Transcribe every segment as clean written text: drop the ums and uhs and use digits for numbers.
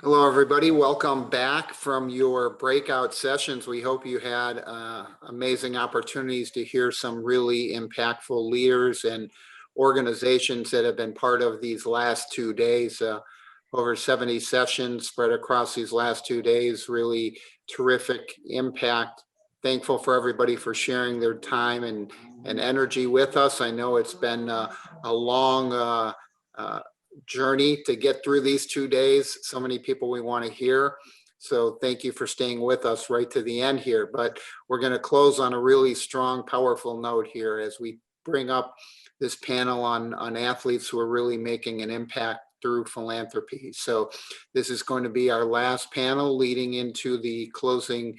Hello, everybody. Welcome back from your breakout sessions. We hope you had amazing opportunities to hear some really impactful leaders and organizations that have been part of these last 2 days. Over 70 sessions spread across these last 2 days, really terrific impact. Thankful for everybody for sharing their time and energy with us. I know it's been a long journey to get through these 2 days. So many people we want to hear. So thank you for staying with us right to the end here. But we're going to close on a really strong, powerful note here as we bring up this panel on athletes who are really making an impact through philanthropy. So this is going to be our last panel leading into the closing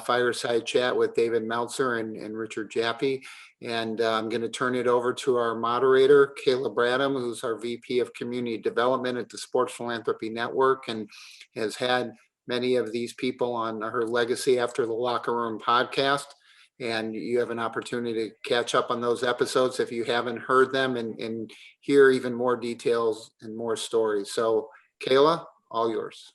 fireside chat with David Meltzer and Richard Jaffe. And I'm going to turn it over to our moderator, Kayla Bradham, who's our VP of Community Development at the Sports Philanthropy Network and has had many of these people on her Legacy After the Locker Room podcast. And you have an opportunity to catch up on those episodes if you haven't heard them and hear even more details and more stories. So Kayla, all yours.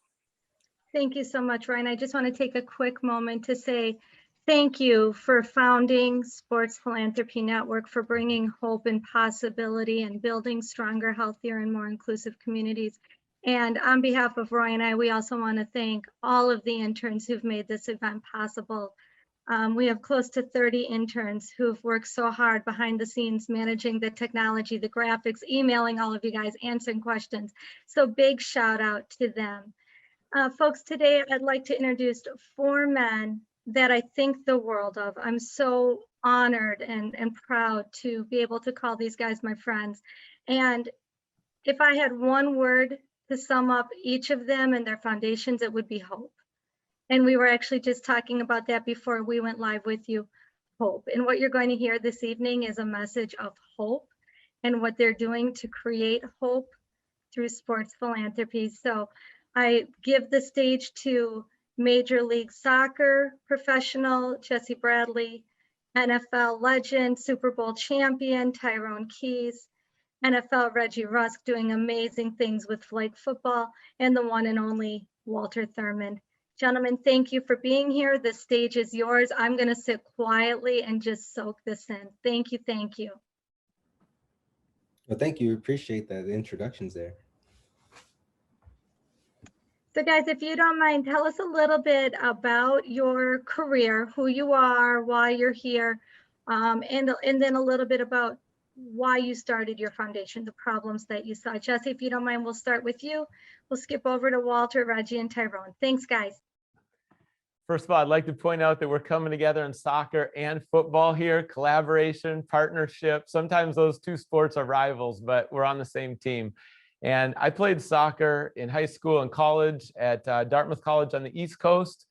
Thank you so much, Ryan. I just want to take a quick moment to say thank you for founding Sports Philanthropy Network, for bringing hope and possibility and building stronger, healthier, and more inclusive communities. And on behalf of Roy and I, we also want to thank all of the interns who've made this event possible. We have close to 30 interns who've worked so hard behind the scenes, managing the technology, the graphics, emailing all of you guys, answering questions. So big shout out to them. Folks, today I'd like to introduce 4 men that I think the world of. I'm so honored and proud to be able to call these guys my friends. And if I had one word to sum up each of them and their foundations, it would be hope. And we were actually just talking about that before we went live with you, hope. And what you're going to hear this evening is a message of hope and what they're doing to create hope through sports philanthropy. So I give the stage to Major League Soccer professional Jesse Bradley, NFL legend, Super Bowl champion Tyron Keys, NFL Reggie Rusk doing amazing things with flag football, and the one and only Walter Thurmond. Gentlemen, thank you for being here. The stage is yours. I'm going to sit quietly and just soak this in. Thank you. Thank you. Well, thank you. Appreciate that. The introductions there. So guys, if you don't mind, tell us a little bit about your career, who you are, why you're here, and then a little bit about why you started your foundation, the problems that you saw. Jesse, if you don't mind, we'll start with you. We'll skip over to Walter, Reggie, and Tyrone. Thanks, guys. First of all, I'd like to point out that we're coming together in soccer and football here, collaboration, partnership. Sometimes those two sports are rivals, but we're on the same team. And I played soccer in high school and college at Dartmouth College on the East Coast.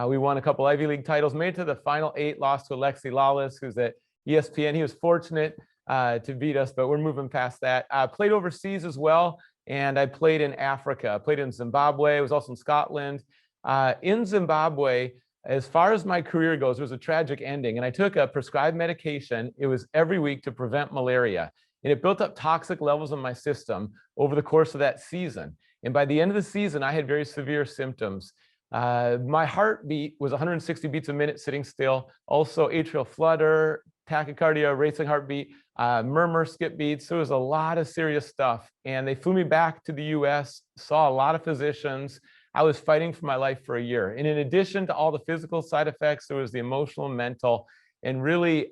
We won a couple Ivy League titles, made it to the final 8, lost to Alexi Lawless, who's at ESPN. He was fortunate to beat us, but we're moving past that. Played overseas as well, and I played in Africa. I played in Zimbabwe. I was also in Scotland. In Zimbabwe, as far as my career goes, there was a tragic ending, and I took a prescribed medication. It was every week to prevent malaria. And it built up toxic levels in my system over the course of that season. And by the end of the season, I had very severe symptoms. My heartbeat was 160 beats a minute sitting still. Also atrial flutter, tachycardia, racing heartbeat, murmur, skip beats. So it was a lot of serious stuff. And they flew me back to the US, saw a lot of physicians. I was fighting for my life for a year. And in addition to all the physical side effects, there was the emotional, mental, and really,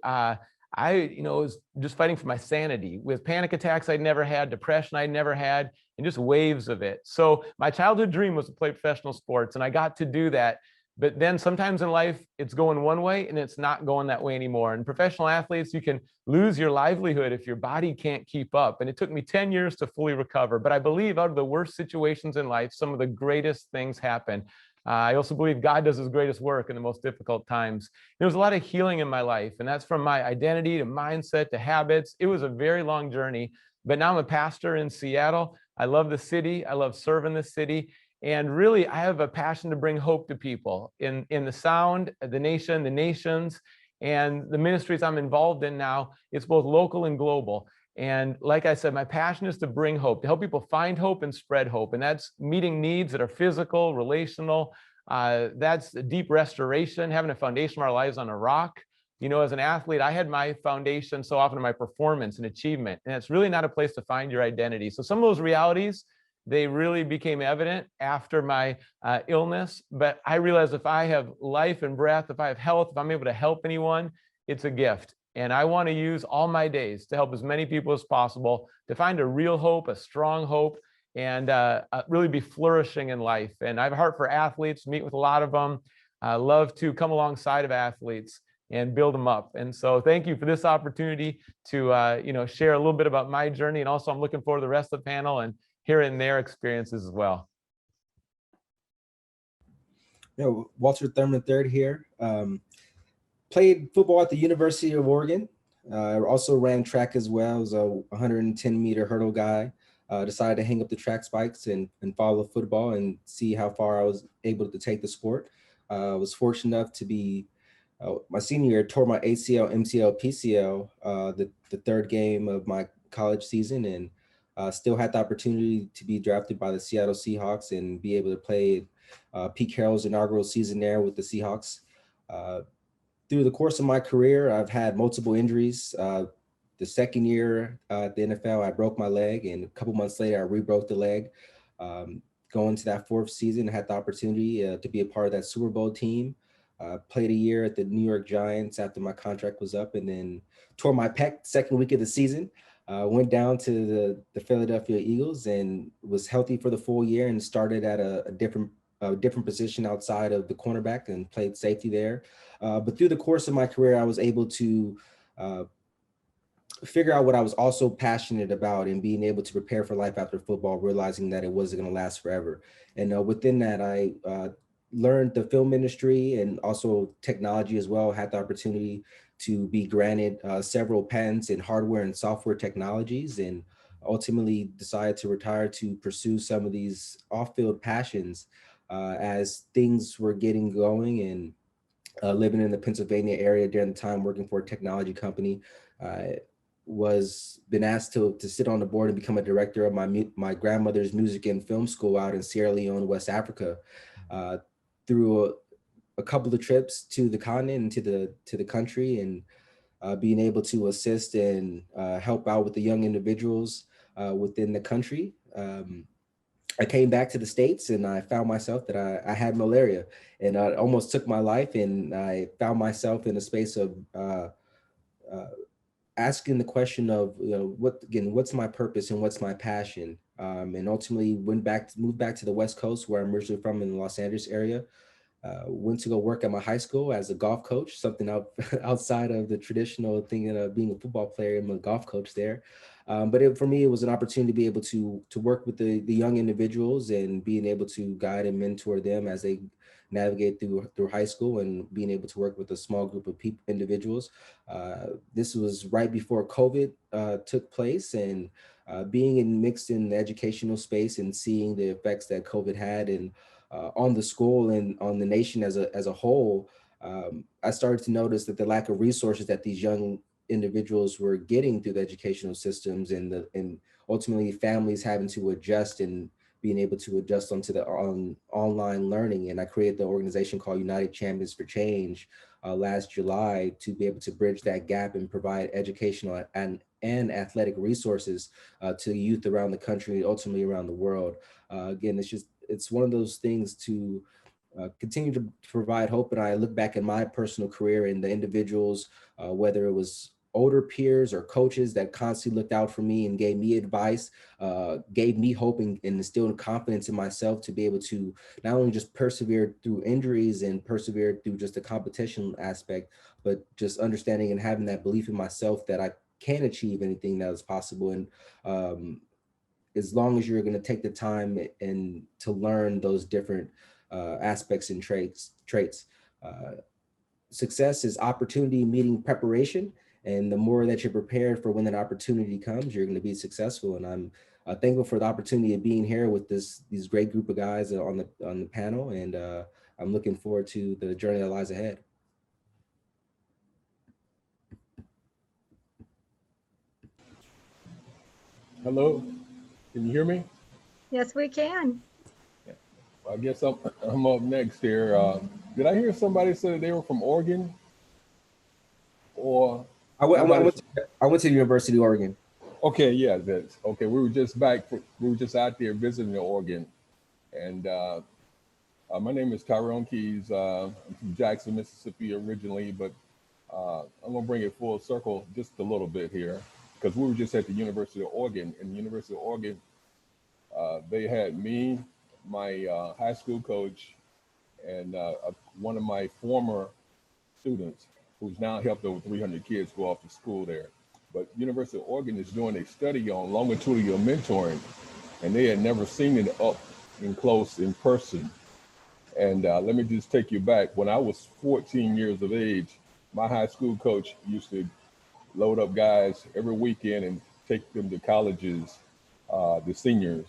I was just fighting for my sanity with panic attacks I'd never had, depression I'd never had, and just waves of it. So my childhood dream was to play professional sports, and I got to do that. But then sometimes in life, it's going one way and it's not going that way anymore. And professional athletes, you can lose your livelihood if your body can't keep up. And it took me 10 years to fully recover. But I believe out of the worst situations in life, some of the greatest things happen. I also believe God does his greatest work in the most difficult times. There was a lot of healing in my life, and that's from my identity to mindset to habits. It was a very long journey, but now I'm a pastor in Seattle. I love the city. I love serving the city. And really, I have a passion to bring hope to people in the Sound, the nation, the nations, and the ministries I'm involved in now. It's both local and global. And like I said, my passion is to bring hope, to help people find hope and spread hope. And that's meeting needs that are physical, relational. That's deep restoration, having a foundation of our lives on a rock. You know, as an athlete, I had my foundation so often in my performance and achievement, and it's really not a place to find your identity. So some of those realities, they really became evident after my illness. But I realized if I have life and breath, if I have health, if I'm able to help anyone, it's a gift. And I want to use all my days to help as many people as possible to find a real hope, a strong hope, and really be flourishing in life. And I have a heart for athletes, meet with a lot of them. I love to come alongside of athletes and build them up. And so thank you for this opportunity to share a little bit about my journey. And also I'm looking forward to the rest of the panel and hearing their experiences as well. Walter Thurman III here. Played football at the University of Oregon. Also ran track as well. I was a 110-meter hurdle guy. Decided to hang up the track spikes and follow football and see how far I was able to take the sport. Was fortunate enough to be, my senior year, tore my ACL, MCL, PCL, the third game of my college season, and still had the opportunity to be drafted by the Seattle Seahawks and be able to play Pete Carroll's inaugural season there with the Seahawks. Through the course of my career, I've had multiple injuries. The second year at the NFL, I broke my leg, and a couple months later, I re-broke the leg. Going to that fourth season, I had the opportunity to be a part of that Super Bowl team. Played a year at the New York Giants after my contract was up, and then tore my pec second week of the season. Went down to the Philadelphia Eagles and was healthy for the full year and started at a different position outside of the cornerback and played safety there. But through the course of my career, I was able to figure out what I was also passionate about and being able to prepare for life after football, realizing that it wasn't going to last forever. And within that, I learned the film industry and also technology as well. Had the opportunity to be granted several patents in hardware and software technologies, and ultimately decided to retire to pursue some of these off-field passions as things were getting going. And living in the Pennsylvania area during the time, working for a technology company, was been asked to sit on the board and become a director of my grandmother's music and film school out in Sierra Leone, West Africa. Through a couple of trips to the continent and to the country, and being able to assist and help out with the young individuals within the country. I came back to the States and I found myself that I had malaria, and it almost took my life. And I found myself in a space of asking the question of, what's my purpose and what's my passion? And ultimately moved back to the West Coast, where I'm originally from, in the Los Angeles area. Went to go work at my high school as a golf coach, something outside of the traditional thing of being a football player. I'm a golf coach there. But for me, it was an opportunity to be able to work with the young individuals and being able to guide and mentor them as they navigate through high school, and being able to work with a small group of individuals. This was right before COVID took place, and being mixed in the educational space and seeing the effects that COVID had and on the school and on the nation as a whole, I started to notice that the lack of resources that these young individuals were getting through the educational systems, and ultimately families having to adjust and being able to adjust onto the online learning. And I created the organization called United Champions for Change last July to be able to bridge that gap and provide educational and athletic resources to youth around the country, ultimately around the world. Again, it's one of those things to continue to provide hope. And I look back at my personal career and the individuals, whether it was older peers or coaches that constantly looked out for me and gave me advice, gave me hope and instilled confidence in myself to be able to not only just persevere through injuries and persevere through just the competition aspect, but just understanding and having that belief in myself that I can achieve anything that is possible. And as long as you're going to take the time and to learn those different aspects and traits. Success is opportunity meeting preparation. And the more that you're prepared for when that opportunity comes, you're going to be successful. And I'm thankful for the opportunity of being here with these great group of guys on the panel. And I'm looking forward to the journey that lies ahead. Hello, can you hear me? Yes, we can. I guess I'm up next here. Did I hear somebody say that they were from Oregon? Or I went, I went, I somebody? went, to, I went to the University of Oregon. Okay, yeah, that's okay. We were just back. We were just out there visiting Oregon, and my name is Tyron Keys. I'm from Jackson, Mississippi originally, but I'm gonna bring it full circle just a little bit here because we were just at the University of Oregon. And the University of Oregon, they had me, my high school coach, and one of my former students who's now helped over 300 kids go off to school there. But University of Oregon is doing a study on longitudinal mentoring, and they had never seen it up and close in person. And let me just take you back. When I was 14 years of age, my high school coach used to load up guys every weekend and take them to colleges, the seniors.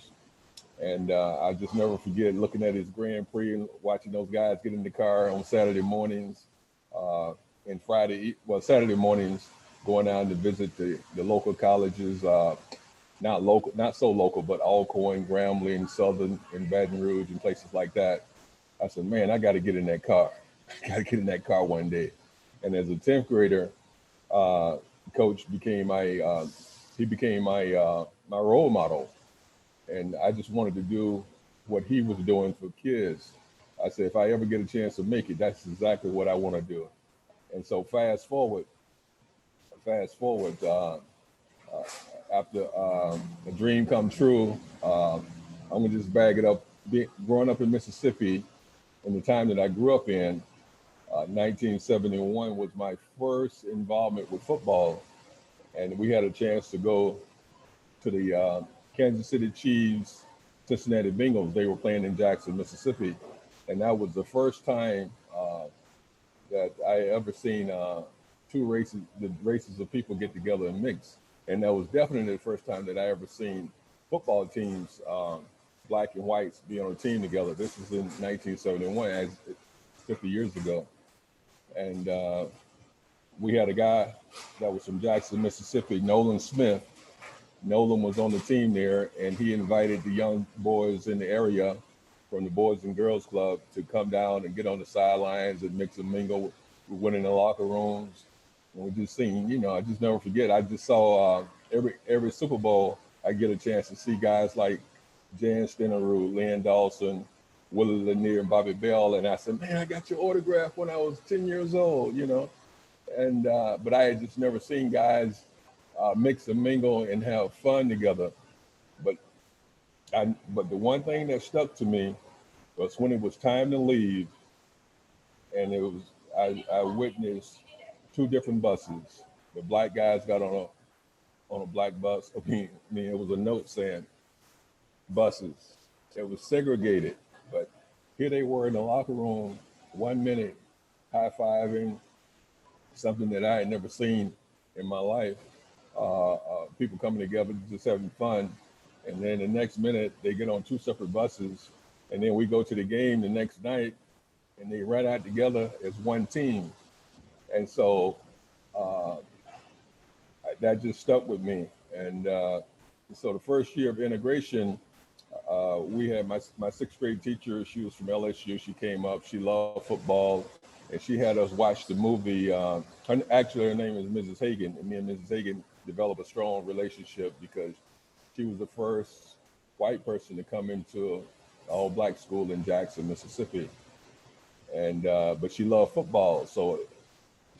And I just never forget looking at his Grand Prix and watching those guys get in the car on Saturday mornings and Saturday mornings, going down to visit the local colleges, not so local, but Alcorn, Grambling, Southern, and Baton Rouge, and places like that. I said, man, I got to get in that car. I got to get in that car one day. And as a 10th grader, coach became my my role model. And I just wanted to do what he was doing for kids. I said, if I ever get a chance to make it, that's exactly what I want to do. And so fast forward, after a dream come true, I'm gonna just bag it up. Growing up in Mississippi, in the time that I grew up in, 1971 was my first involvement with football, and we had a chance to go to the Kansas City Chiefs, Cincinnati Bengals. They were playing in Jackson, Mississippi, and that was the first time that I ever seen the races of people get together and mix. And that was definitely the first time that I ever seen football teams, black and whites, be on a team together. This was in 1971, 50 years ago. And we had a guy that was from Jackson, Mississippi, Nolan Smith. Nolan was on the team there, and he invited the young boys in the area from the Boys and Girls Club to come down and get on the sidelines and mix and mingle. We went in the locker rooms, and we just seen, I just never forget. I just saw every Super Bowl, I get a chance to see guys like Jan Stenerud, Lynn Dawson, Willie Lanier, and Bobby Bell, and I said, man, I got your autograph when I was 10 years old, And but I had just never seen guys mix and mingle and have fun together. But the one thing that stuck to me was when it was time to leave, and I witnessed two different buses. The black guys got on a black bus. I mean, it was a note saying buses. It was segregated, but here they were in the locker room, 1 minute high-fiving, something that I had never seen in my life. People coming together, just having fun. And then the next minute, they get on two separate buses, and then we go to the game the next night, and they run out together as one team. And so that just stuck with me. And so the first year of integration, we had my sixth grade teacher. She was from LSU. She came up. She loved football, and she had us watch the movie. Actually, her name is Mrs. Hagan, and me and Mrs. Hagan developed a strong relationship because she was the first white person to come into an all-black school in Jackson, Mississippi. And but she loved football, so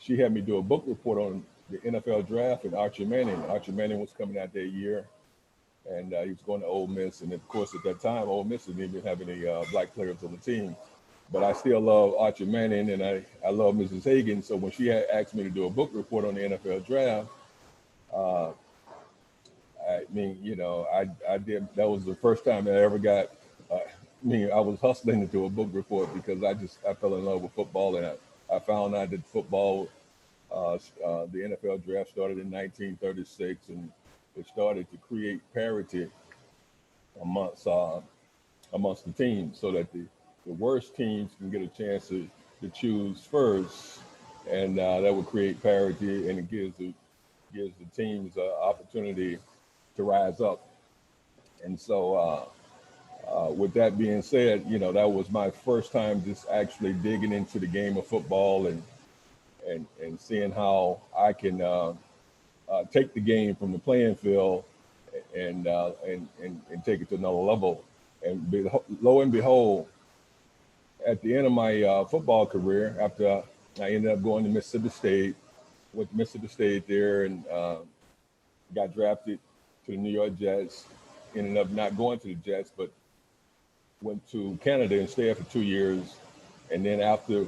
she had me do a book report on the NFL draft and Archie Manning. Archie Manning was coming out that year, and he was going to Ole Miss. And of course, at that time, Ole Miss didn't even have any black players on the team. But I still love Archie Manning, and I love Mrs. Hagan. So when she had asked me to do a book report on the NFL draft, I did. That was the first time I ever got. I was hustling to do a book report because I fell in love with football, and I found out that football, the NFL draft started in 1936, and it started to create parity amongst the teams, so that the worst teams can get a chance to choose first, and that would create parity, and it gives the teams opportunity rise up. And so with that being said, you know, that was my first time just actually digging into the game of football and seeing how I can take the game from the playing field and take it to another level. And lo and behold, at the end of my football career, after I ended up going to Mississippi State, went to Mississippi State there and got drafted to the New York Jets, ended up not going to the Jets, but went to Canada and stayed for 2 years. And then after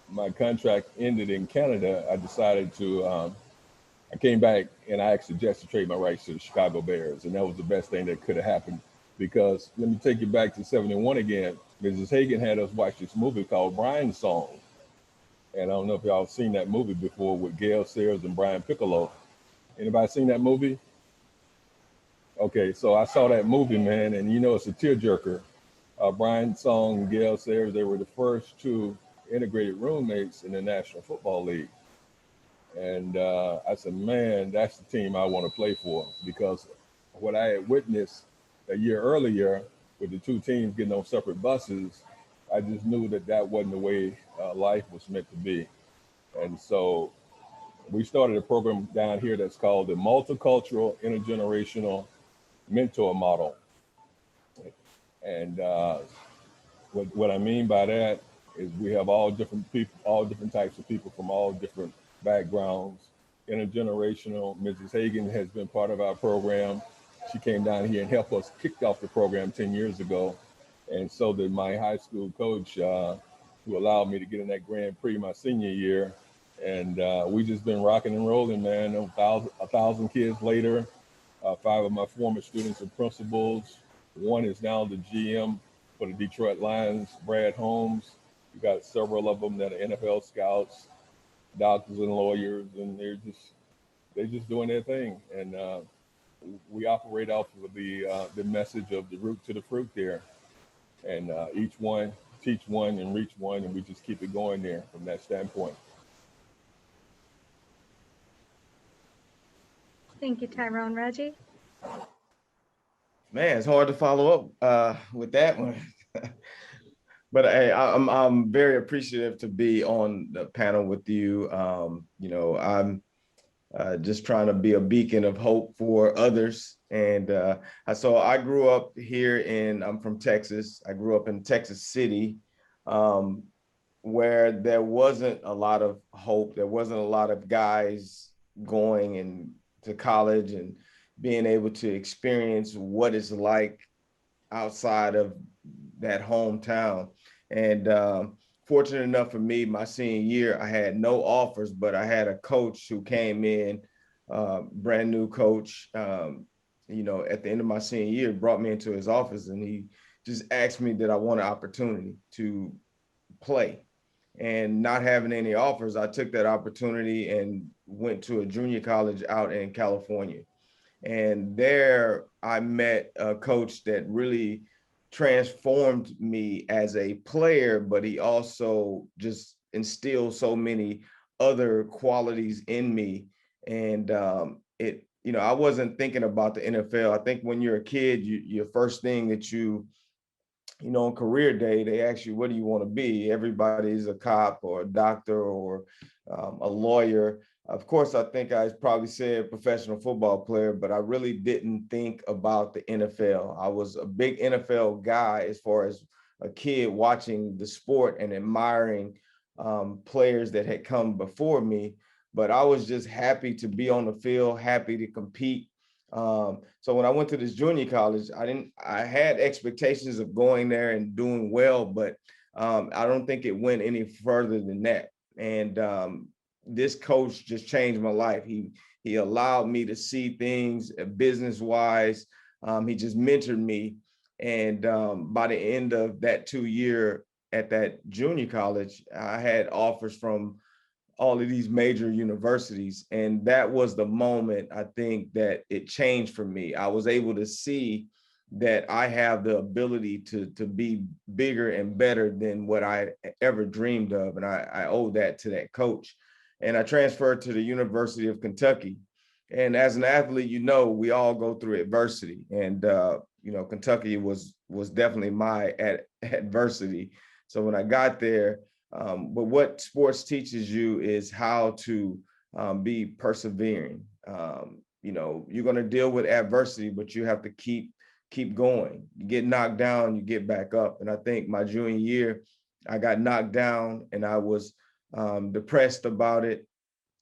my contract ended in Canada, I decided to, I came back and I asked the Jets to trade my rights to the Chicago Bears. And that was the best thing that could have happened, because let me take you back to 71 again. Mrs. Hagan had us watch this movie called Brian's Song. And I don't know if y'all seen that movie before with Gail Sayers and Brian Piccolo. Anybody seen that movie? Okay, so I saw that movie, man, and you know it's a tearjerker. Brian Song and Gail Sayers, they were the first two integrated roommates in the National Football League. And I said, man, that's the team I want to play for, because what I had witnessed a year earlier with the two teams getting on separate buses, I just knew that that wasn't the way life was meant to be. And so we started a program down here that's called the Multicultural Intergenerational Mentor Model. And what I mean by that is we have all different people, all different types of people from all different backgrounds. Intergenerational, Mrs. Hagan has been part of our program. She came down here and helped us kick off the program 10 years ago. And so did my high school coach, who allowed me to get in that Grand Prix my senior year. And we just been rocking and rolling, man. 1,000 kids later, 5 of my former students are principals. One is now the GM for the Detroit Lions, Brad Holmes. We got several of them that are NFL scouts, doctors and lawyers, and they're just doing their thing. And we operate off of the message of the root to the fruit there. And each one, teach one and reach one, and we just keep it going there from that standpoint. Thank you, Tyrone. Reggie? Man, it's hard to follow up with that one. But hey, I'm very appreciative to be on the panel with you. You know, I'm just trying to be a beacon of hope for others. And so I grew up here I'm from Texas. I grew up in Texas City, where there wasn't a lot of hope. There wasn't a lot of guys going to college and being able to experience what it's like outside of that hometown. And fortunate enough for me, my senior year, I had no offers, but I had a coach who came in, brand new coach, you know, at the end of my senior year, brought me into his office, and he just asked me did I want an opportunity to play. And not having any offers, I took that opportunity and went to a junior college out in California. And there I met a coach that really transformed me as a player, but he also just instilled so many other qualities in me. And you know, I wasn't thinking about the NFL. I think when you're a kid, your first thing that you know, on career day, they ask you, what do you want to be? Everybody's a cop or a doctor or a lawyer. Of course, I think I probably said professional football player, but I really didn't think about the NFL. I was a big NFL guy as far as a kid watching the sport and admiring players that had come before me. But I was just happy to be on the field, happy to compete. So when I went to this junior college, I had expectations of going there and doing well, but I don't think it went any further than that. And this coach just changed my life. He allowed me to see things business-wise. He just mentored me. And by the end of that 2 year at that junior college, I had offers from all of these major universities. And that was the moment, I think, that it changed for me. I was able to see that I have the ability to be bigger and better than what I ever dreamed of. And I owe that to that coach. And I transferred to the University of Kentucky. And as an athlete, we all go through adversity. And, Kentucky was definitely my adversity. So when I got there, but what sports teaches you is how to be persevering. You're going to deal with adversity, but you have to keep going. You get knocked down, you get back up. And I think my junior year, I got knocked down and I was depressed about it.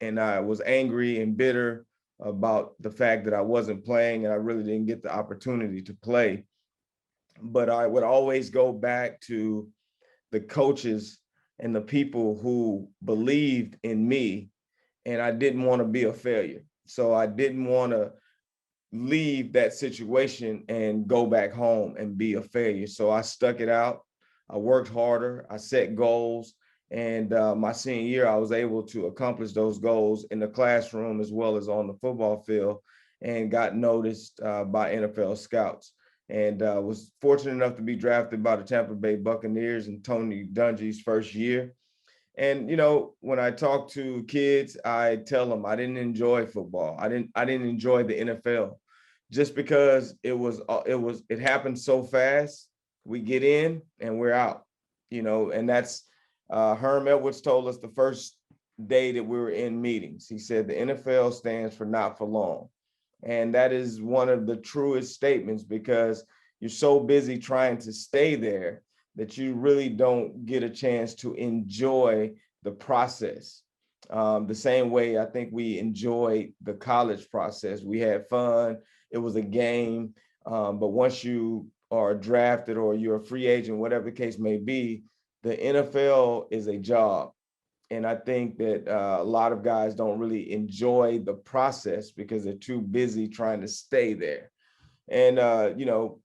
And I was angry and bitter about the fact that I wasn't playing and I really didn't get the opportunity to play. But I would always go back to the coaches and the people who believed in me, and I didn't want to be a failure. So I didn't want to leave that situation and go back home and be a failure. So I stuck it out. I worked harder. I set goals. And my senior year, I was able to accomplish those goals in the classroom as well as on the football field, and got noticed by NFL scouts. And was fortunate enough to be drafted by the Tampa Bay Buccaneers in Tony Dungy's first year. And when I talk to kids, I tell them I didn't enjoy football. I didn't enjoy the NFL, just because it happened so fast. We get in and we're out, and that's Herm Edwards told us the first day that we were in meetings. He said the NFL stands for not for long. And that is one of the truest statements, because you're so busy trying to stay there that you really don't get a chance to enjoy the process. The same way I think we enjoyed the college process. We had fun. It was a game. But once you are drafted or you're a free agent, whatever the case may be, the NFL is a job. And I think that a lot of guys don't really enjoy the process because they're too busy trying to stay there. And,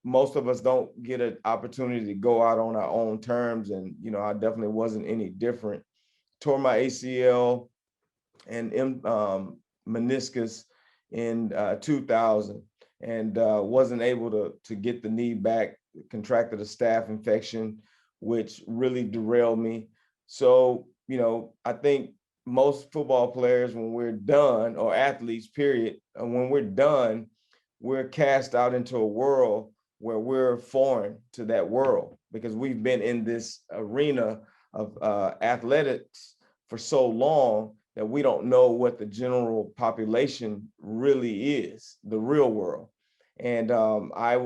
most of us don't get an opportunity to go out on our own terms. And, I definitely wasn't any different. Tore my ACL and meniscus in 2000, and wasn't able to get the knee back, contracted a staph infection, which really derailed me. So, I think most football players, when we're done, or athletes, period, and when we're done, we're cast out into a world where we're foreign to that world, because we've been in this arena of athletics for so long that we don't know what the general population really is, the real world. And I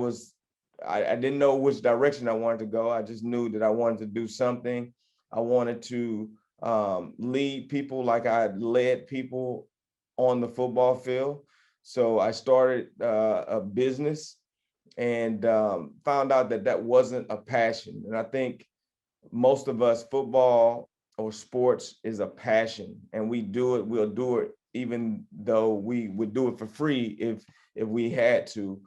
didn't know which direction I wanted to go. I just knew that I wanted to do something. I wanted to lead people like I had led people on the football field. So I started a business, and found out that wasn't a passion. And I think most of us, football or sports is a passion, and we'll do it even though we would do it for free if we had to.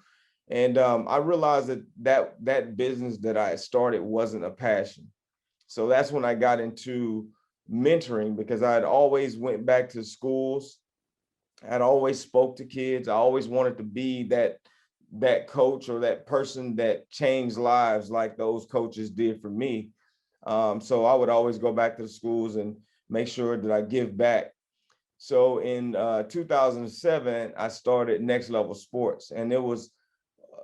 And I realized that business that I started wasn't a passion. So that's when I got into mentoring, because I had always went back to schools. I'd always spoke to kids. I always wanted to be that coach or that person that changed lives like those coaches did for me. So I would always go back to the schools and make sure that I give back. So in 2007, I started Next Level Sports, and it was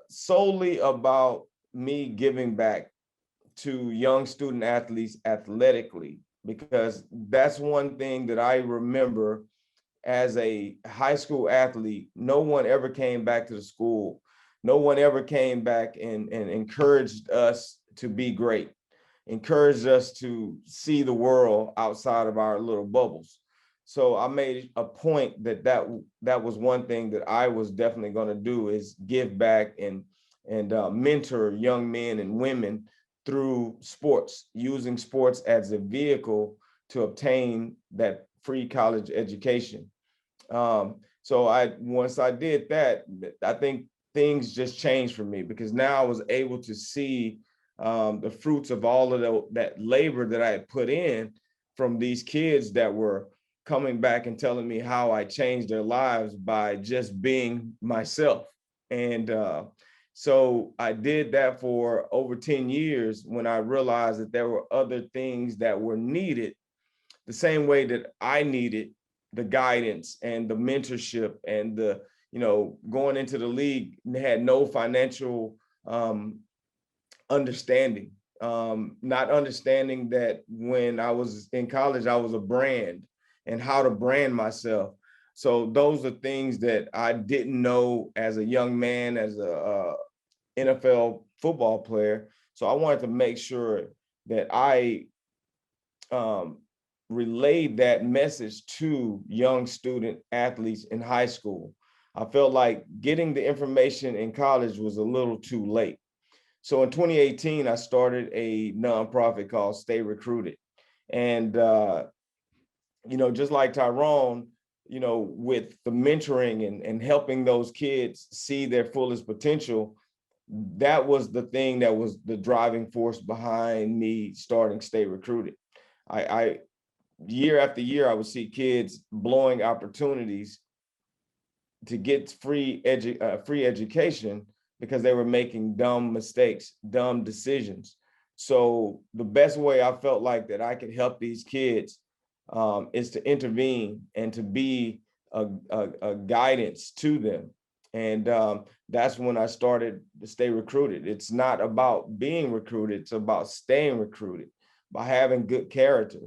solely about me giving back to young student athletes athletically, because that's one thing that I remember as a high school athlete. No one ever came back to the school. No one ever came back and encouraged us to be great, encouraged us to see the world outside of our little bubbles. So I made a point that was one thing that I was definitely going to do, is give back and mentor young men and women through sports, using sports as a vehicle to obtain that free college education. So once I did that, I think things just changed for me, because now I was able to see the fruits of all of that labor that I had put in from these kids that were coming back and telling me how I changed their lives by just being myself. And so I did that for over 10 years, when I realized that there were other things that were needed the same way that I needed the guidance and the mentorship and the, going into the league, had no financial understanding, not understanding that when I was in college, I was a brand and how to brand myself. So those are things that I didn't know as a young man, as a NFL football player. So I wanted to make sure that I relayed that message to young student athletes in high school. I felt like getting the information in college was a little too late. So in 2018, I started a nonprofit called Stay Recruited. And, just like Tyrone, with the mentoring and helping those kids see their fullest potential, that was the thing that was the driving force behind me starting Stay Recruited. I year after year, I would see kids blowing opportunities to get free education because they were making dumb mistakes, dumb decisions. So the best way I felt like that I could help these kids is to intervene and to be a guidance to them. And that's when I started to Stay Recruited. It's not about being recruited, it's about staying recruited, by having good character,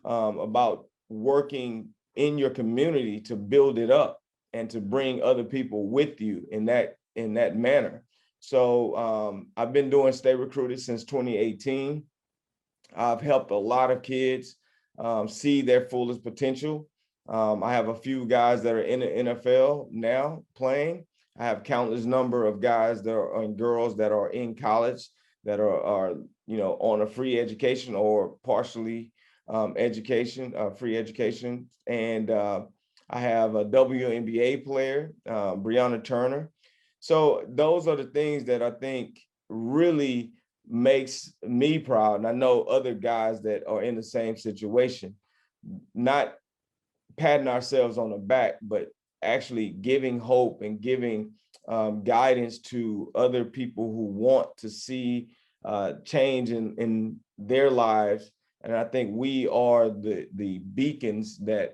about working in your community to build it up and to bring other people with you in that manner. So I've been doing Stay Recruited since 2018. I've helped a lot of kids see their fullest potential. I have a few guys that are in the NFL now playing. I have countless number of guys that are, and girls that are in college that are on a free education or partially free education. And I have a WNBA player, Breonna Turner. So those are the things that I think really makes me proud. And I know other guys that are in the same situation, not patting ourselves on the back, but actually giving hope and giving guidance to other people who want to see change in their lives. And I think we are the beacons that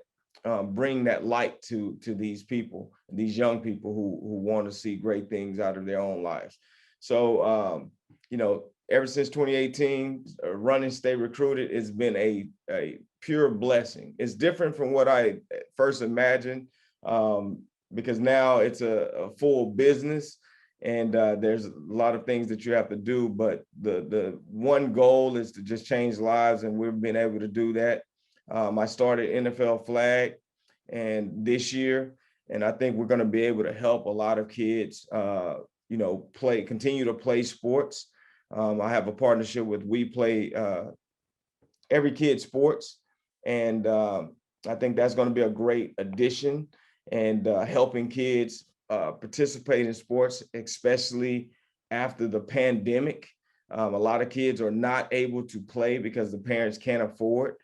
bring that light to these people, these young people who want to see great things out of their own lives. So, ever since 2018, running Stay Recruited has been a pure blessing. It's different from what I first imagined, because now it's a full business and there's a lot of things that you have to do, but the one goal is to just change lives, and we've been able to do that. I started NFL Flag and this year, and I think we're going to be able to help a lot of kids, continue to play sports. I have a partnership with We Play Every Kid Sports, and I think that's going to be a great addition and helping kids participate in sports, especially after the pandemic. A lot of kids are not able to play because the parents can't afford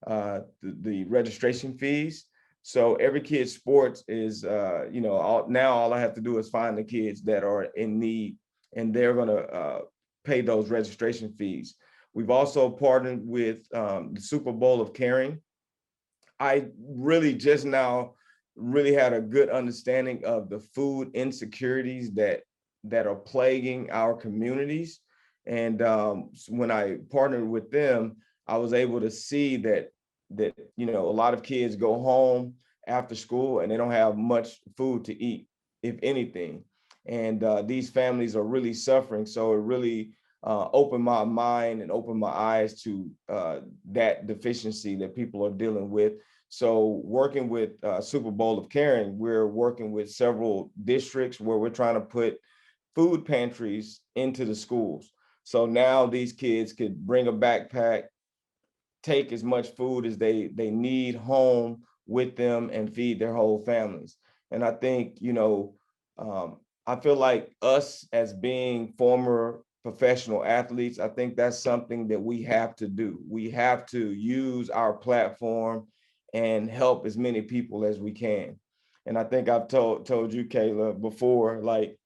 the registration fees. So Every Kid Sports is, all I have to do is find the kids that are in need, and they're going to pay those registration fees. We've also partnered with the Super Bowl of Caring. I really just now really had a good understanding of the food insecurities that are plaguing our communities. And when I partnered with them, I was able to see that a lot of kids go home after school and they don't have much food to eat, if anything. And these families are really suffering. So it really opened my mind and opened my eyes to that deficiency that people are dealing with. So working with Super Bowl of Caring, we're working with several districts where we're trying to put food pantries into the schools. So now these kids could bring a backpack, take as much food as they need home with them and feed their whole families. And I think, I feel like us as being former professional athletes, I think that's something that we have to do. We have to use our platform and help as many people as we can. And I think I've told you, Kayla, before, like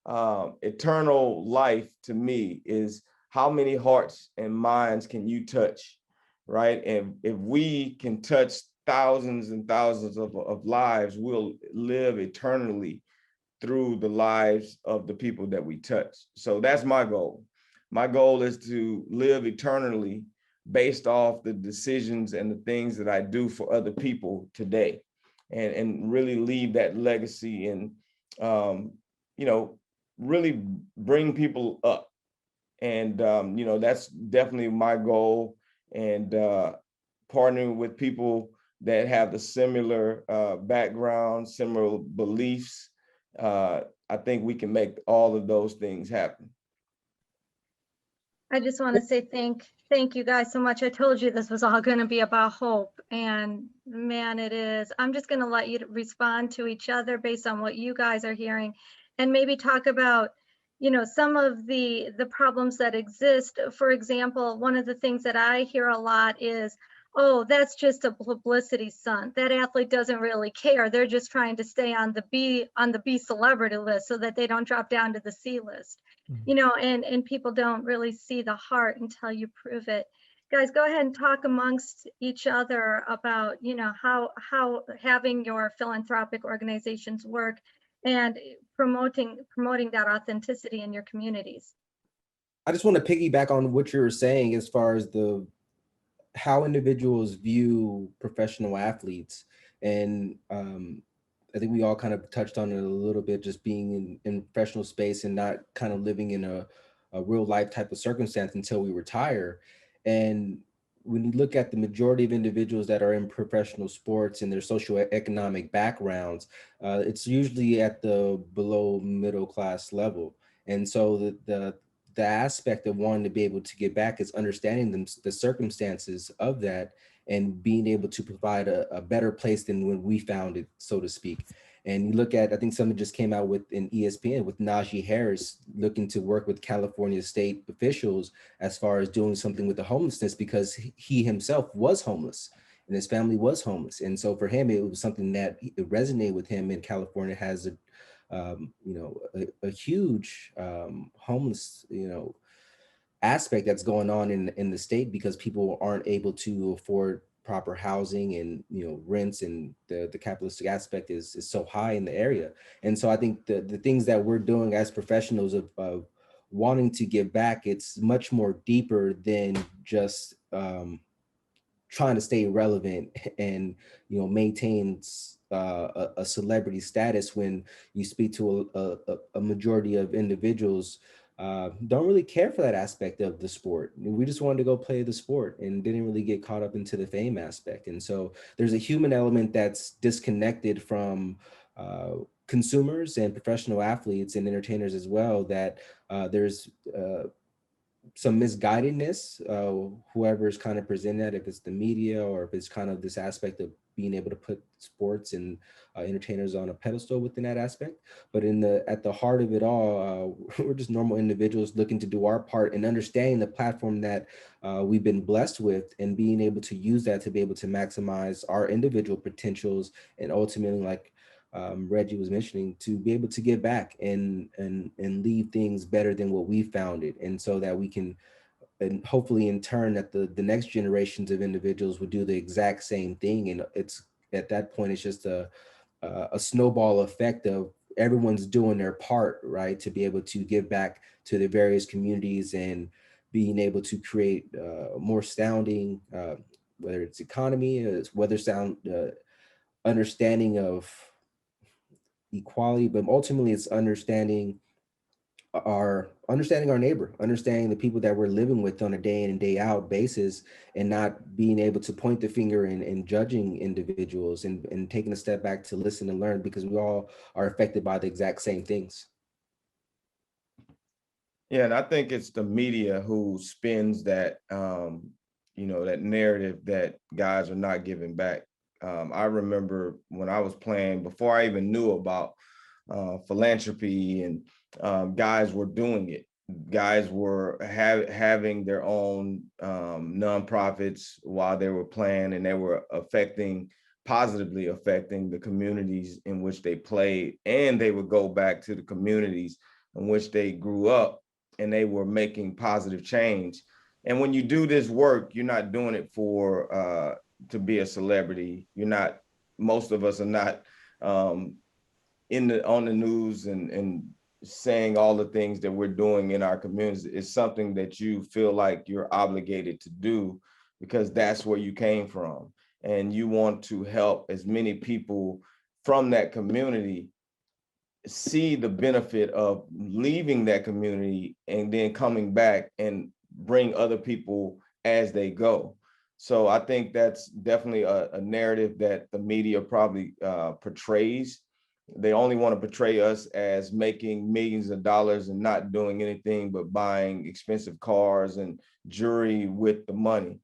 eternal life to me is how many hearts and minds can you touch, right? And if we can touch thousands and thousands of lives will live eternally through the lives of the people that we touch. So that's my goal. My goal is to live eternally based off the decisions and the things that I do for other people today, and really leave that legacy and, you know, really bring people up. And, you know, that's definitely my goal. And partnering with people that have the similar background, similar beliefs, I think we can make all of those things happen. I just want to say thank you guys so much. I told you this was all going to be about hope, and man, it is. I'm just going to let you respond to each other based on what you guys are hearing, and maybe talk about, you know, some of the problems that exist. For example, one of the things that I hear a lot is, oh, that's just a publicity stunt. That athlete doesn't really care. They're just trying to stay on the B celebrity list so that they don't drop down to the C list. You know, and people don't really see the heart until you prove it. Guys, go ahead and talk amongst each other about, you know, how having your philanthropic organizations work and promoting that authenticity in your communities. I just want to piggyback on what you were saying as far as how individuals view professional athletes. And I think we all kind of touched on it a little bit, just being in professional space and not kind of living in a real life type of circumstance until we retire. And when you look at the majority of individuals that are in professional sports and their socioeconomic backgrounds, it's usually at the below middle class level. And so the aspect of wanting to be able to get back is understanding the circumstances of that and being able to provide a better place than when we found it, so to speak. And you look at, I think something just came out with in ESPN with Najee Harris looking to work with California state officials as far as doing something with the homelessness, because he himself was homeless and his family was homeless. And so for him, it was something that resonated with him. And California has a huge homeless, aspect that's going on in the state, because people aren't able to afford proper housing, and rents, and the capitalistic aspect is so high in the area. And so I think the things that we're doing as professionals of wanting to give back, it's much more deeper than just trying to stay relevant and maintain a celebrity status. When you speak to a majority of individuals, don't really care for that aspect of the sport. We just wanted to go play the sport and didn't really get caught up into the fame aspect. And so there's a human element that's disconnected from consumers and professional athletes and entertainers as well, that there's some misguidedness, whoever's kind of presenting that, if it's the media or if it's kind of this aspect of being able to put sports and entertainers on a pedestal within that aspect. But at the heart of it all, we're just normal individuals looking to do our part and understanding the platform that we've been blessed with, and being able to use that to be able to maximize our individual potentials, and ultimately, like Reggie was mentioning, to be able to give back and leave things better than what we found it. And so that we can, and hopefully in turn, that the next generations of individuals would do the exact same thing. And it's at that point, it's just a snowball effect of everyone's doing their part, right, to be able to give back to the various communities and being able to create more sounding, whether it's economy, whether sound understanding of equality, but ultimately it's understanding our neighbor, understanding the people that we're living with on a day in and day out basis, and not being able to point the finger and judging individuals, and taking a step back to listen and learn, because we all are affected by the exact same things. Yeah, and I think it's the media who spins that, that narrative that guys are not giving back. I remember when I was playing, before I even knew about philanthropy, and guys were doing it. Guys were having their own nonprofits while they were playing, and they were positively affecting the communities in which they played. And they would go back to the communities in which they grew up, and they were making positive change. And when you do this work, you're not doing it for to be a celebrity. You're not, most of us are not on the news and saying all the things that we're doing in our communities. It's something that you feel like you're obligated to do because that's where you came from. And you want to help as many people from that community see the benefit of leaving that community and then coming back and bring other people as they go. So I think that's definitely a narrative that the media probably portrays. They only want to portray us as making millions of dollars and not doing anything but buying expensive cars and jewelry with the money.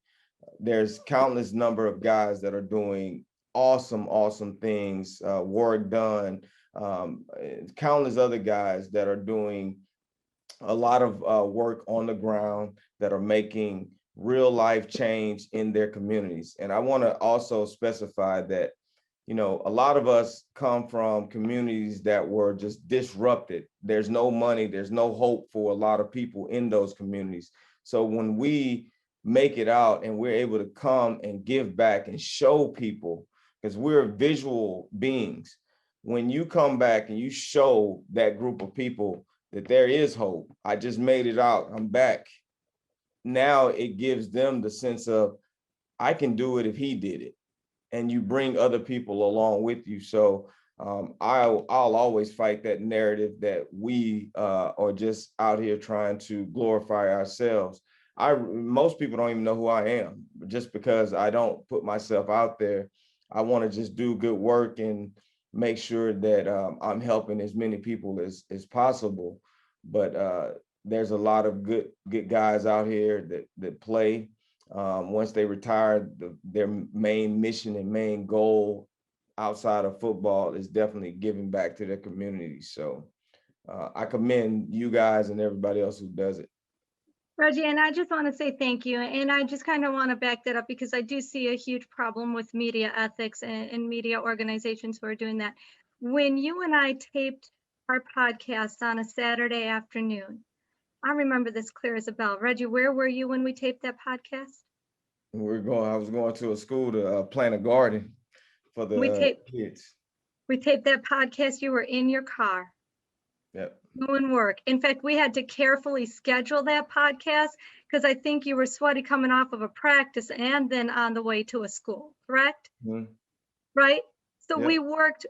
There's countless number of guys that are doing awesome things, Warwick Dunn, countless other guys that are doing a lot of work on the ground that are making real life change in their communities. And I want to also specify that, you know, a lot of us come from communities that were just disrupted. There's no money, there's no hope for a lot of people in those communities. So when we make it out and we're able to come and give back and show people, because we're visual beings, when you come back and you show that group of people that there is hope, I just made it out, I'm back. Now it gives them the sense of, I can do it if he did it. And you bring other people along with you. So I'll always fight that narrative that we are just out here trying to glorify ourselves. Most people don't even know who I am, just because I don't put myself out there. I want to just do good work and make sure that I'm helping as many people as possible. But there's a lot of good guys out here that play. Once they retire, their main mission and main goal outside of football is definitely giving back to their community. So I commend you guys and everybody else who does it. Reggie, and I just want to say thank you. And I just kind of want to back that up because I do see a huge problem with media ethics and media organizations who are doing that. When you and I taped our podcast on a Saturday afternoon, I remember this clear as a bell. Reggie, where were you when we taped that podcast? I was going to a school to plant a garden for the kids. We taped that podcast. You were in your car. Yep. Doing work. In fact, we had to carefully schedule that podcast because I think you were sweaty coming off of a practice and then on the way to a school, correct? Mm-hmm. Right? So yep. we worked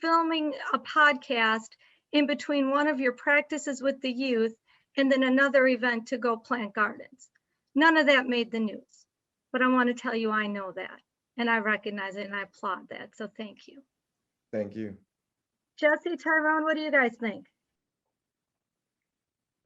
filming a podcast in between one of your practices with the youth and then another event to go plant gardens. None of that made the news, but I want to tell you, I know that and I recognize it and I applaud that. So thank you. Thank you. Jesse, Tyrone, what do you guys think?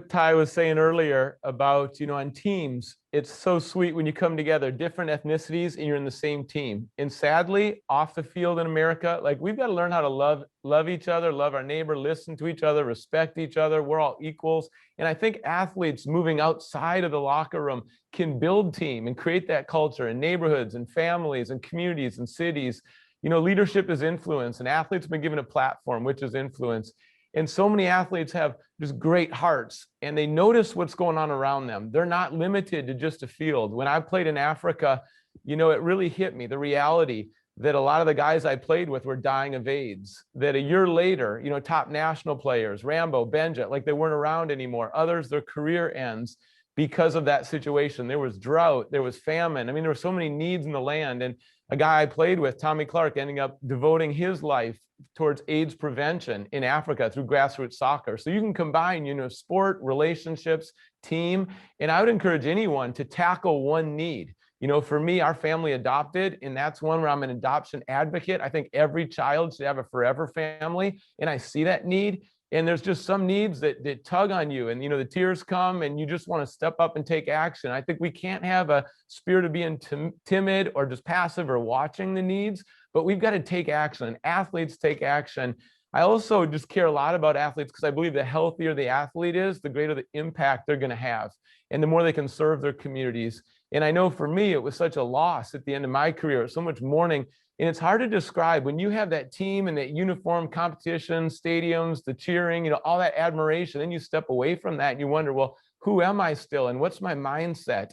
Ty was saying earlier about, on teams, it's so sweet when you come together, different ethnicities, and you're in the same team. And sadly, off the field in America, like we've got to learn how to love each other, love our neighbor, listen to each other, respect each other. We're all equals. And I think athletes moving outside of the locker room can build team and create that culture in neighborhoods and families and communities and cities. Leadership is influence, and athletes have been given a platform, which is influence. And so many athletes have just great hearts and they notice what's going on around them. They're not limited to just a field. When I played in Africa, it really hit me, the reality that a lot of the guys I played with were dying of AIDS, that a year later, top national players, Rambo, Benja, like they weren't around anymore. Others, their career ends because of that situation. There was drought, there was famine. I mean, there were so many needs in the land. And a guy I played with, Tommy Clark, ending up devoting his life towards AIDS prevention in Africa through grassroots soccer. So you can combine, sport, relationships, team, and I would encourage anyone to tackle one need. For me, our family adopted, and that's one where I'm an adoption advocate. I think every child should have a forever family, and I see that need. And there's just some needs that tug on you, and the tears come and you just want to step up and take action. I think we can't have a spirit of being timid or just passive or watching the needs, but we've got to take action. Athletes take action. I also just care a lot about athletes because I believe the healthier the athlete is, the greater the impact they're going to have and the more they can serve their communities. And I know for me, it was such a loss at the end of my career, so much mourning. And it's hard to describe when you have that team and that uniform competition, stadiums, the cheering, all that admiration. Then you step away from that and you wonder, well, who am I still? And what's my mindset?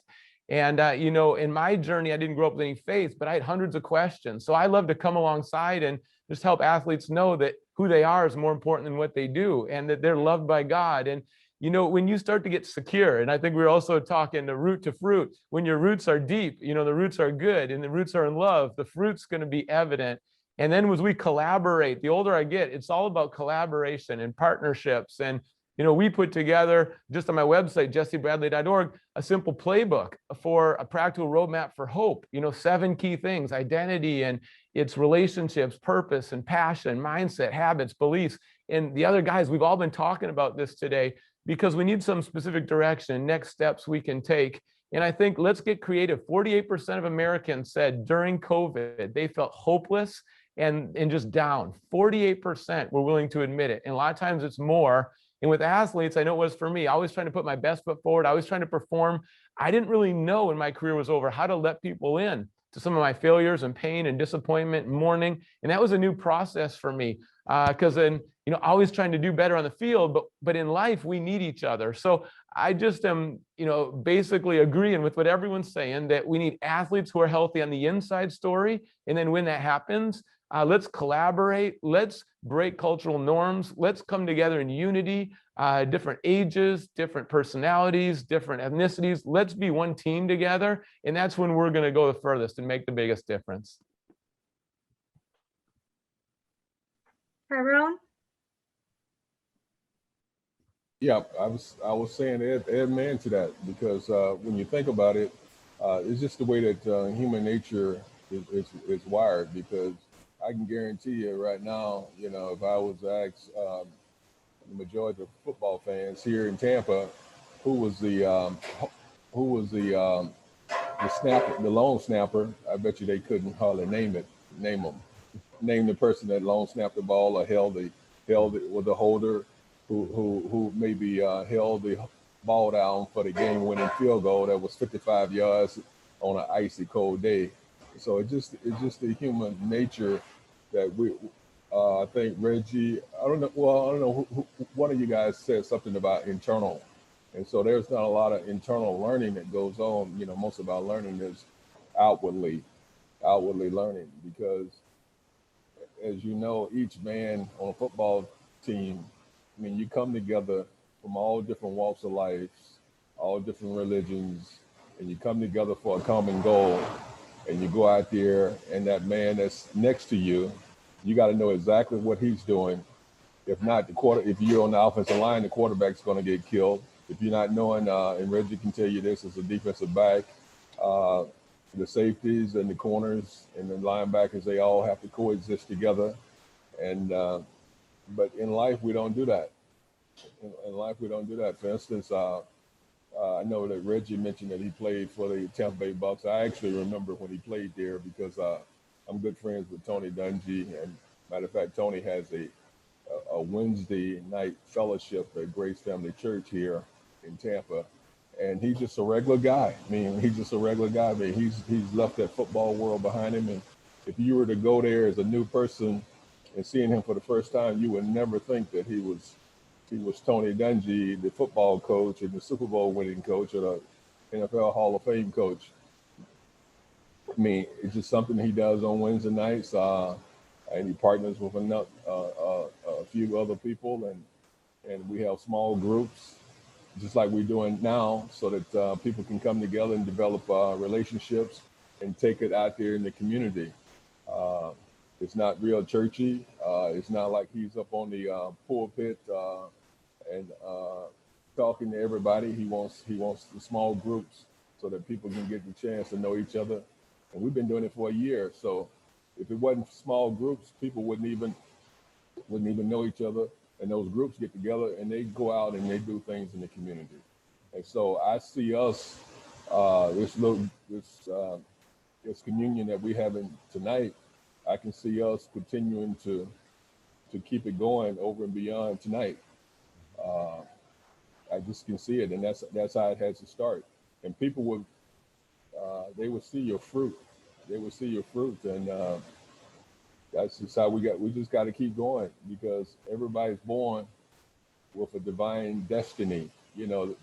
And, you know, in my journey, I didn't grow up with any faith, but I had hundreds of questions. So I love to come alongside and just help athletes know that who they are is more important than what they do, and that they're loved by God. And, you know, when you start to get secure, and I think we're also talking the root to fruit, when your roots are deep, you know, the roots are good and the roots are in love, the fruit's going to be evident. And then as we collaborate, the older I get, it's all about collaboration and partnerships. And, you know, we put together just on my website, jessebradley.org, a simple playbook for a practical roadmap for hope. You know, 7 key things: identity and its relationships, purpose and passion, mindset, habits, beliefs. And the other guys, we've all been talking about this today because we need some specific direction, next steps we can take. And I think let's get creative. 48% of Americans said during COVID, they felt hopeless and just down. 48% were willing to admit it. And a lot of times it's more. And with athletes, I know it was for me, always trying to put my best foot forward. I was trying to perform. I didn't really know when my career was over how to let people in to some of my failures and pain and disappointment and mourning. And that was a new process for me because then, you know, always trying to do better on the field, but in life, we need each other. So I just am, you know, basically agreeing with what everyone's saying, that we need athletes who are healthy on the inside story. And then when that happens, let's collaborate, let's break cultural norms, let's come together in unity, different ages, different personalities, different ethnicities. Let's be one team together. And that's when we're going to go the furthest and make the biggest difference. Tyrone? Yeah, I was saying amen to that, because when you think about it, it's just the way that human nature is wired. Because I can guarantee you right now, you know, if I was asked the majority of football fans here in Tampa, who was the snapper, the long snapper, I bet you they couldn't hardly name them. Name the person that long snapped the ball or held it with the holder, who maybe held the ball down for the game-winning field goal that was 55 yards on an icy cold day. So it's just the human nature that I think Reggie, I don't know who one of you guys said something about internal. And so there's not a lot of internal learning that goes on. You know, most of our learning is outwardly learning, because as you know, each man on a football team, I mean, you come together from all different walks of life, all different religions, and you come together for a common goal, and you go out there, and that man that's next to you, you got to know exactly what he's doing. If not, if you're on the offensive line, the quarterback's going to get killed. If you're not knowing, and Reggie can tell you this as a defensive back, the safeties and the corners and the linebackers, they all have to coexist together. And but in life, we don't do that. In life, we don't do that. For instance, I know that Reggie mentioned that he played for the Tampa Bay Bucks. I actually remember when he played there, because I'm good friends with Tony Dungy. And matter of fact, Tony has a Wednesday night fellowship at Grace Family Church here in Tampa. And he's just a regular guy. I mean, he's just a regular guy. I mean, he's left that football world behind him. And if you were to go there as a new person and seeing him for the first time, you would never think that he was Tony Dungy, the football coach and the Super Bowl winning coach, or the NFL Hall of Fame coach. I mean, it's just something he does on Wednesday nights, and he partners with a few other people, and we have small groups, just like we're doing now, so that people can come together and develop relationships and take it out there in the community. It's not real churchy. It's not like he's up on the pulpit and talking to everybody. He wants the small groups so that people can get the chance to know each other. And we've been doing it for a year. So if it wasn't small groups, people wouldn't even know each other. And those groups get together and they go out and they do things in the community. And so I see us, this communion that we're having tonight, I can see us continuing to keep it going over and beyond tonight. I just can see it, and that's how it has to start. And people would they would see your fruit. They would see your fruit, and that's just how we just got to keep going, because everybody's born with a divine destiny. You know,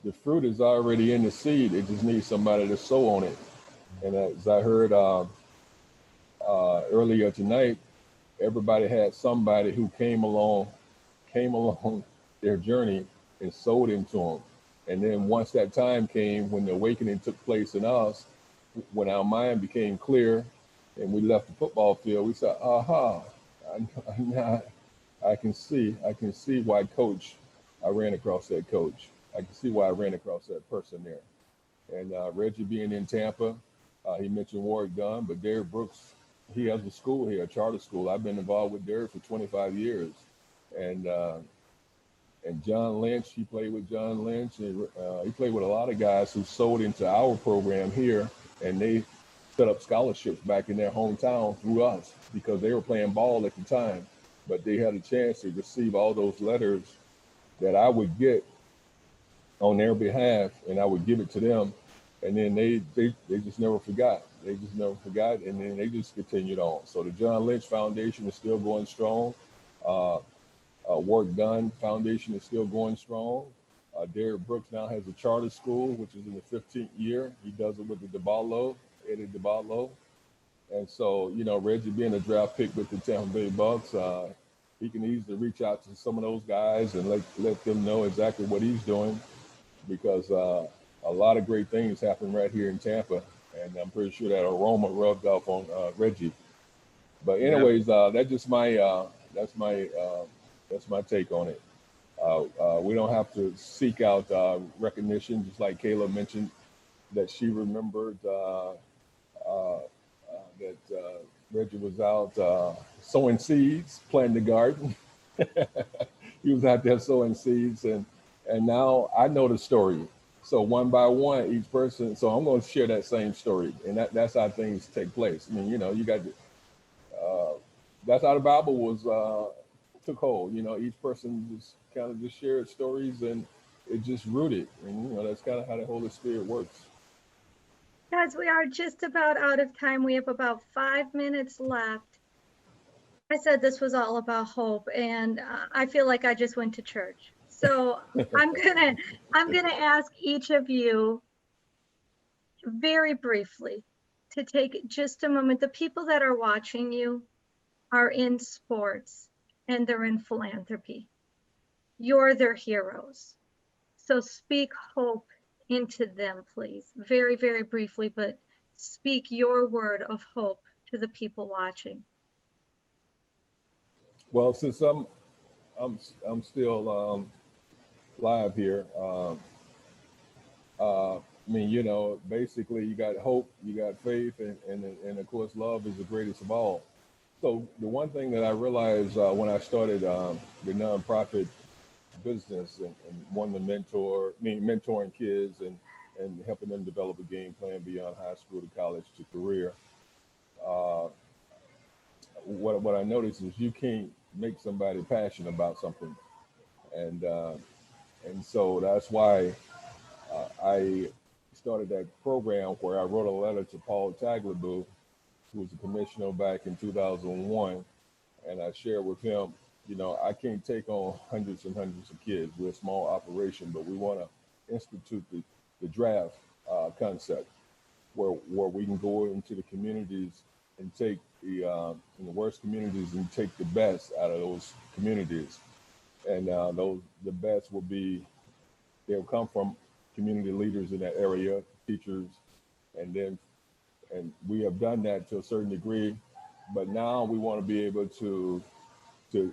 the fruit is already in the seed. It just needs somebody to sow on it. And as I heard earlier tonight, everybody had somebody who came along their journey and sowed into them. And then once that time came, when the awakening took place in us, when our mind became clear and we left the football field, we said, aha, I can see why I ran across that coach. I can see why I ran across that person there. And Reggie being in Tampa, he mentioned Warwick Dunn, but Derek Brooks, he has a school here, a charter school. I've been involved with Derek for 25 years. And John Lynch, he played with John Lynch, and he played with a lot of guys who sold into our program here, and they set up scholarships back in their hometown through us because they were playing ball at the time. But they had a chance to receive all those letters that I would get on their behalf, and I would give it to them. And then they just never forgot. They just never forgot, and then they just continued on. So the John Lynch Foundation is still going strong. Warwick Dunn Foundation is still going strong. Derek Brooks now has a charter school, which is in the 15th year. He does it with the Eddie DeBartolo. And so, you know, Reggie being a draft pick with the Tampa Bay Bucks, he can easily reach out to some of those guys and let them know exactly what he's doing, because a lot of great things happen right here in Tampa. And I'm pretty sure that aroma rubbed off on Reggie. But anyways, that's my take on it. We don't have to seek out recognition, just like Kayla mentioned that she remembered that Reggie was out sowing seeds, planting the garden. He was out there sowing seeds, and now I know the story. So one by one, each person. So I'm going to share that same story, and that's how things take place. I mean, you know, you got that's how the Bible was took hold. You know, each person just kind of just shared stories, and it just rooted. And you know, that's kind of how the Holy Spirit works. Guys, we are just about out of time. We have about 5 minutes left. I said this was all about hope, and I feel like I just went to church. So I'm gonna ask each of you very briefly to take just a moment. The people that are watching you are in sports and they're in philanthropy. You're their heroes. So speak hope into them, please. Very, very briefly, but speak your word of hope to the people watching. Well, since I'm still live here, I mean, you know, basically you got hope, you got faith, and of course love is the greatest of all. So the one thing that I realized when I started the nonprofit business and wanted to mentoring kids and helping them develop a game plan beyond high school to college to career, what I noticed is you can't make somebody passionate about something, and so that's why I started that program where I wrote a letter to Paul Tagliabue, who was the commissioner back in 2001, and I shared with him, you know, I can't take on hundreds and hundreds of kids. We're a small operation, but we want to institute the draft concept where we can go into the communities and take the worst communities and take the best out of those communities. And the best will be, they'll come from community leaders in that area, teachers, and we have done that to a certain degree, but now we want to be able to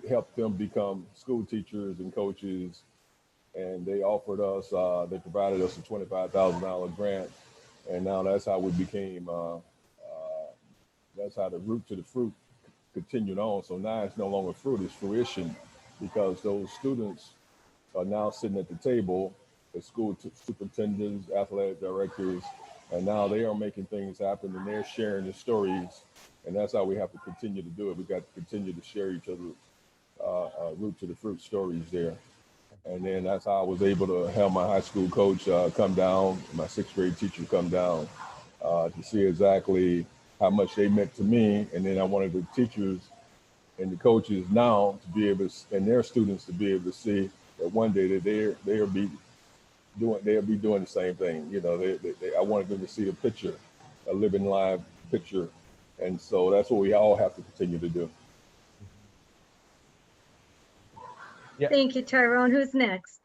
help them become school teachers and coaches. And they offered us, they provided us a $25,000 grant, and now that's how we became. That's how the root to the fruit continued on. So now it's no longer fruit; it's fruition, because those students are now sitting at the table as school superintendents, athletic directors, and now they are making things happen, and they're sharing the stories, and that's how we have to continue to do it. We got to continue to share each other's root to the fruit stories there. And then that's how I was able to have my high school coach come down, my sixth grade teacher come down to see exactly how much they meant to me. And then I wanted the teachers and the coaches now to be able to, and their students to be able to see that one day that they'll be they'll be doing the same thing. You know, I wanted them to see a picture, a living live picture. And so that's what we all have to continue to do. Yeah. Thank you, Tyrone. Who's next?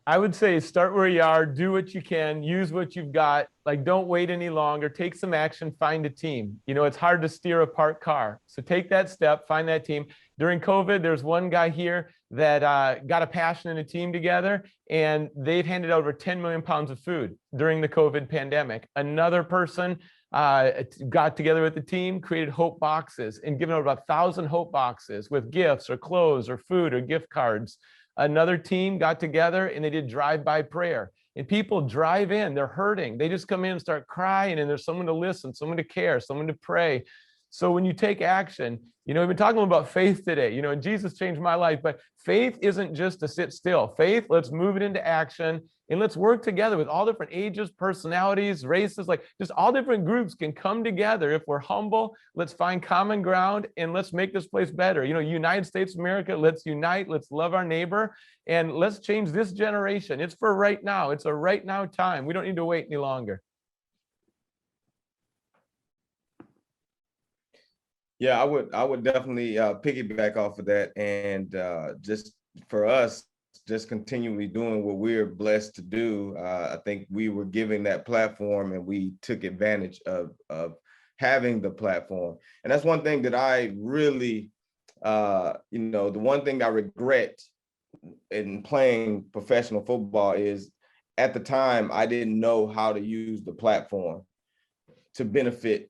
I would say start where you are, do what you can, use what you've got. Like, don't wait any longer, take some action, find a team. You know, it's hard to steer a parked car. So take that step, find that team. During COVID, there's one guy here that got a passion and a team together, and they've handed out over 10 million pounds of food during the COVID pandemic. Another person got together with the team, created hope boxes, and given out about 1,000 hope boxes with gifts or clothes or food or gift cards. Another team got together and they did drive-by prayer. And people drive in, they're hurting. They just come in and start crying, and there's someone to listen, someone to care, someone to pray. So when you take action, you know, we've been talking about faith today, you know, and Jesus changed my life, but faith isn't just to sit still. Faith, let's move it into action, and let's work together with all different ages, personalities, races, like just all different groups can come together. If we're humble, let's find common ground and let's make this place better. You know, United States of America, let's unite, let's love our neighbor, and let's change this generation. It's for right now. It's a right now time. We don't need to wait any longer. Yeah, I would definitely piggyback off of that, and just for us, just continually doing what we're blessed to do. I think we were given that platform, and we took advantage of having the platform. And that's one thing that I really, you know, the one thing I regret in playing professional football is at the time I didn't know how to use the platform to benefit.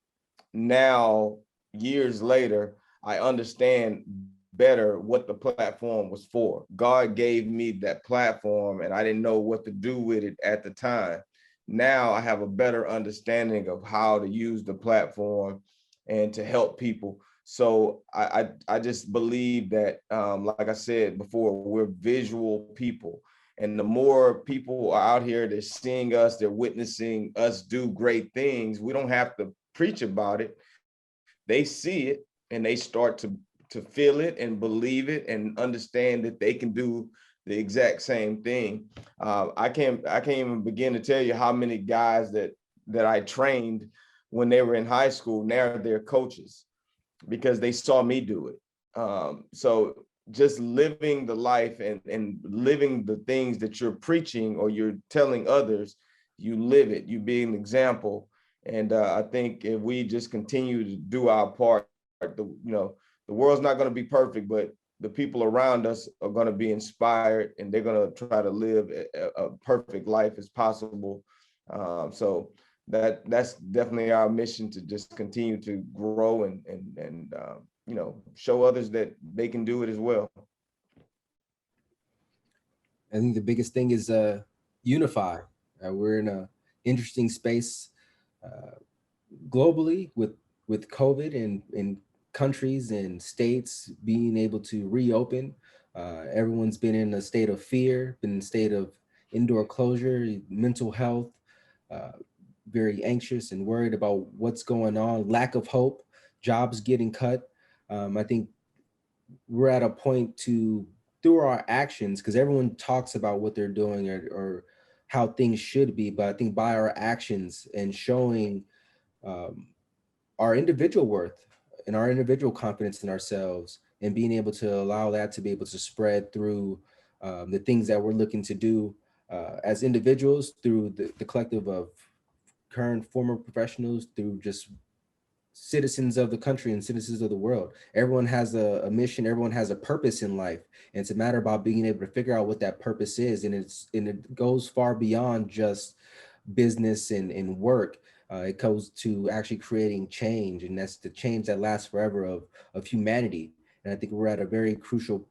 Now, years later, I understand better what the platform was for. God gave me that platform and I didn't know what to do with it at the time. Now I have a better understanding of how to use the platform and to help people. So I just believe that, like I said before, we're visual people. And the more people are out here, they're seeing us, they're witnessing us do great things. We don't have to preach about it. They see it and they start to feel it and believe it and understand that they can do the exact same thing. I can't even begin to tell you how many guys that I trained when they were in high school, now they're coaches because they saw me do it. So just living the life and living the things that you're preaching or you're telling others, you live it, you be an example. And I think if we just continue to do our part, you know, the world's not going to be perfect, but the people around us are going to be inspired and they're going to try to live a perfect life as possible. So that's definitely our mission, to just continue to grow and you know, show others that they can do it as well. I think the biggest thing is unify. We're in an interesting space globally with COVID and countries and states being able to reopen. Everyone's been in a state of fear, been in a state of indoor closure, mental health, very anxious and worried about what's going on, lack of hope, jobs getting cut. I think we're at a point through our actions, because everyone talks about what they're doing or how things should be, but I think by our actions and showing our individual worth and our individual confidence in ourselves and being able to allow that to be able to spread through the things that we're looking to do as individuals, through the collective of current, former professionals, through just citizens of the country and citizens of the world. Everyone has a mission, everyone has a purpose in life. And it's a matter about being able to figure out what that purpose is. And it goes far beyond just business and work. It goes to actually creating change, and that's the change that lasts forever of humanity. And I think we're at a very crucial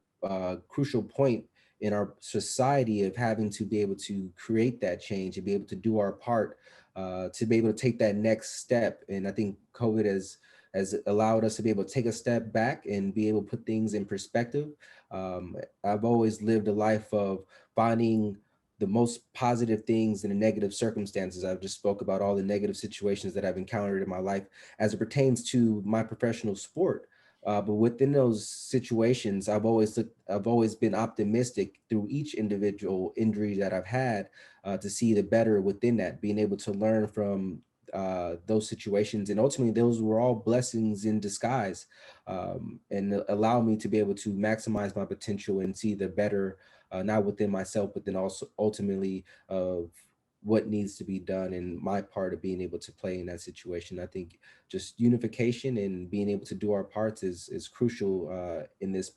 point in our society of having to be able to create that change and be able to do our part to be able to take that next step. And I think COVID has allowed us to be able to take a step back and be able to put things in perspective. I've always lived a life of finding the most positive things in the negative circumstances. I've just spoke about all the negative situations that I've encountered in my life as it pertains to my professional sport. But within those situations, I've always been optimistic through each individual injury that I've had, to see the better within that, being able to learn from those situations. And ultimately, those were all blessings in disguise, and allow me to be able to maximize my potential and see the better, not within myself, but then also ultimately of what needs to be done and my part of being able to play in that situation. I think just unification and being able to do our parts is crucial in this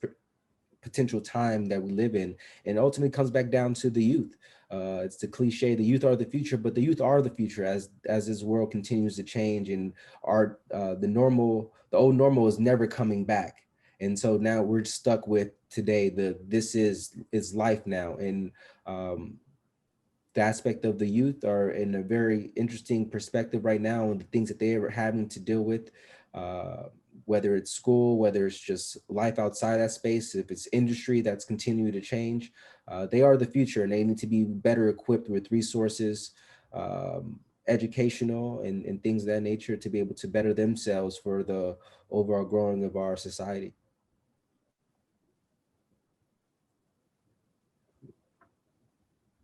potential time that we live in, and ultimately comes back down to the youth. It's the cliche, the youth are the future, but the youth are the future as this world continues to change, and the old normal is never coming back. And so now we're stuck with today. This is life now, and the aspect of the youth are in a very interesting perspective right now, and the things that they are having to deal with, whether it's school, whether it's just life outside that space, if it's industry that's continuing to change, they are the future, and they need to be better equipped with resources, educational and things of that nature, to be able to better themselves for the overall growing of our society.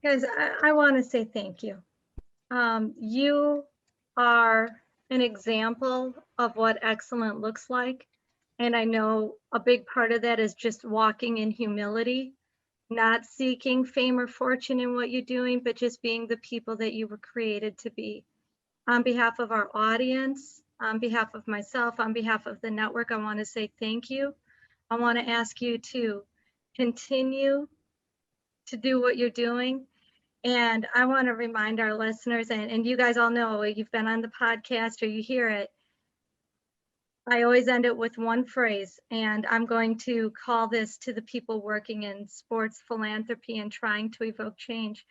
Guys, I want to say thank you. You are an example of what excellent looks like. And I know a big part of that is just walking in humility, not seeking fame or fortune in what you're doing, but just being the people that you were created to be. On behalf of our audience, on behalf of myself, on behalf of the network, I want to say thank you. I want to ask you to continue to do what you're doing. And I want to remind our listeners, and you guys all know, you've been on the podcast or you hear it, I always end it with one phrase, and I'm going to call this to the people working in sports philanthropy and trying to evoke change.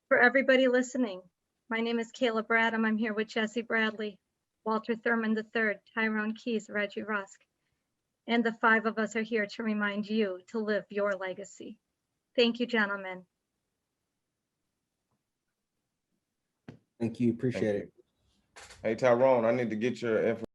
For everybody listening, my name is Kayla Bradham. I'm here with Jesse Bradley, Walter Thurmond III, Tyron Keys, Reggie Rusk, and the 5 of us are here to remind you to live your legacy. Thank you, gentlemen. Thank you, appreciate it. Hey, Tyrone, I need to get your information.